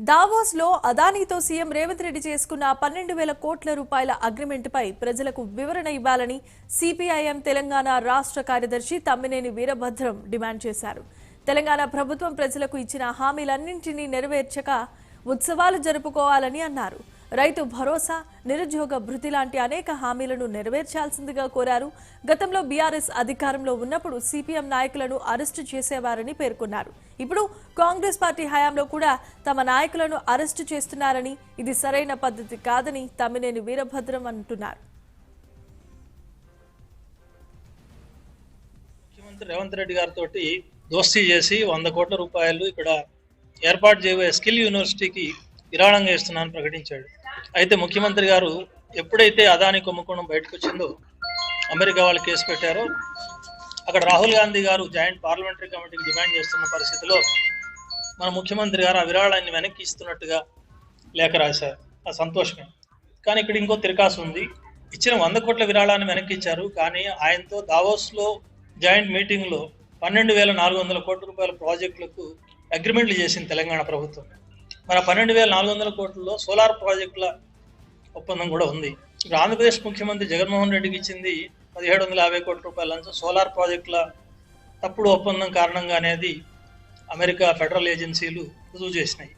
Davos లో అదానీతో CM Revanth Reddy చేసుకున్న 12,000 కోట్ల రూపాయల అగ్రిమెంట్పై ప్రజలకు వివరణ ఇవ్వాలని సిపిఐఎం తెలంగాణ రాష్ట్ర కార్యదర్శి తమ్మినేని వీరభద్రం డిమాండ్ చేశారు. తెలంగాణ ప్రభుత్వం ప్రజలకు ఇచ్చిన హామీలన్నింటినీ నెరవేర్చక ఉత్సవాలు జరుపుకోవాలని అన్నారు. రైతు భరోసా, నిరుద్యోగ భృతి లాంటి అనేక హామీలను నెరవేర్చాల్సిందిగా కోరారు. గతంలో బీఆర్ఎస్ అధికారంలో ఉన్నప్పుడు సిపిఎం నాయకులను అరెస్టు చేసేవారని పేర్కొన్నారు. ఇప్పుడు కాంగ్రెస్ పార్టీ హయాంలో కూడా తమ నాయకులను అరెస్టు చేస్తున్నారని, ఇది సరైన పద్ధతి కాదని తమ్మినేని వీరభద్రం అంటున్నారు. ముఖ్యమంత్రి రేవంత్ రెడ్డి గారితో దోస్తీ చేసి 100 కోట్ల రూపాయలు ఇక్కడ ఏర్పాటు చేయబోయే స్కిల్ యూనివర్సిటీకి విరాళంగా ఇస్తున్నానని ప్రకటించాడు. అయితే ముఖ్యమంత్రి గారు ఎప్పుడైతే అదాని కుంభకోణం బయటకు వచ్చిందో, అమెరికా వాళ్ళు కేసు పెట్టారో, అక్కడ రాహుల్ గాంధీ గారు జాయింట్ పార్లమెంటరీ కమిటీకి డిమాండ్ చేస్తున్న పరిస్థితిలో మన ముఖ్యమంత్రి గారు ఆ విరాళాన్ని వెనక్కి ఇస్తున్నట్టుగా లేఖ రాశారు. ఆ సంతోషమే. కానీ ఇక్కడ ఇంకో తిరకాసు ఉంది. ఇచ్చిన 100 కోట్ల విరాళాన్ని వెనక్కి ఇచ్చారు, కానీ ఆయనతో దావోస్లో జాయింట్ మీటింగ్లో 12,400 కోట్ల రూపాయల ప్రాజెక్టులకు అగ్రిమెంట్లు చేసింది తెలంగాణ ప్రభుత్వం. మన 12,400 కోట్లలో సోలార్ ప్రాజెక్టుల ఒప్పందం కూడా ఉంది. ఇప్పుడు ఆంధ్రప్రదేశ్ ముఖ్యమంత్రి జగన్మోహన్ రెడ్డికి ఇచ్చింది 1,750 కోట్ల రూపాయల సోలార్ ప్రాజెక్టుల తప్పుడు ఒప్పందం కారణంగా అనేది అమెరికా ఫెడరల్ ఏజెన్సీలు రుజువు చేసినాయి.